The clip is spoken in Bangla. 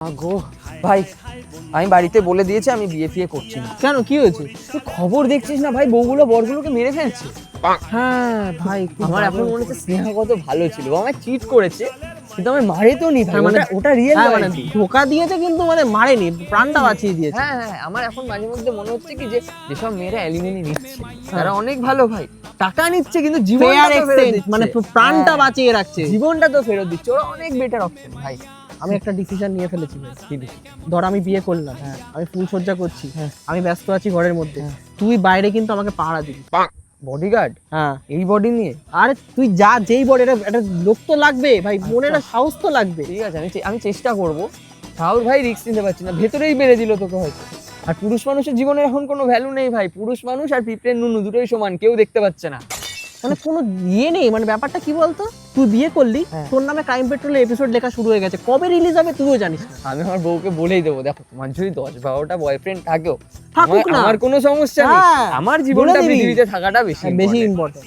গো ভাই, আমি বাড়িতে বলে দিয়েছি আমি বিয়ে ফিয়ে করছি না। কেন, কি হয়েছে? তুই খবর দেখছিস না ভাই, বউগুলো বরগুলোকে মেরে ফেলছে। হ্যাঁ ভাই, আমার এখন মনে হচ্ছে স্নেহা কত ভালো ছিল, ও আমায় চিট করেছে কিন্তু আমি মারে তো নি ভাই, হ্যাঁ, মানে ওটা রিয়েল মানে ধোকা দিয়েছে কিন্তু মানে মারেনি, প্রাণটা বাঁচিয়ে দিয়েছে। হ্যাঁ হ্যাঁ, আমার এখন মাঝে মধ্যে মনে হচ্ছে কি যে যেসব মেয়েরা অ্যালিমিনি নিচ্ছে তারা অনেক ভালো ভাই, টাকা নিচ্ছে কিন্তু জীবনটা তো ফেরত দিচ্ছে। মানে প্রাণটা বাঁচিয়ে রাখছে, জীবনটা তো ফেরত দিচ্ছে, ওরা অনেক বেটার অপশন ভাই। আমি একটা ডিসিশন নিয়ে ফেলেছি ভাই। ধর আমি বিয়ে করলাম, আমি ফুলসজ্জা করছি, আমি ব্যস্ত আছি ঘরের মধ্যে, তুই বাইরে কিন্তু আমাকে পাহারা দিবি। বডিগার্ড? হ্যাঁ, এই বডি নিয়ে? আরে তুই যা, যেই বডি, একটা লোক তো লাগবে ভাই, মনে একটা সাহস তো লাগবে। ঠিক আছে, আমি চেষ্টা করবো। রাহুল ভাই রিস্ক নিতে পারছি না, ভেতরেই বেড়ে দিল তোকে হয়তো। আর পুরুষ মানুষের জীবনে এখন কোনো ভ্যালু নেই ভাই, পুরুষ মানুষ আর পিঁপড়ের নুনু দুটোই সমান, কেউ দেখতে পাচ্ছে না। মানে কোনো ইয়ে নেই, মানে ব্যাপারটা কি বলতো, তুই বিয়ে করলি, তোর নামে ক্রাইম পেট্রোলে এপিসোড লেখা শুরু হয়ে গেছে, কবে রিলিজ হবে তুইও জানিস না। আমি আমার বউকে বলেই দেবো, দেখো তোমার যদি 10-12টা বয়ফ্রেন্ড থাকেও থাকুক না, আমার কোনো সমস্যা নেই, আমার জীবনটা পৃথিবীতে থাকাটা বেশি ইম্পর্টেন্ট।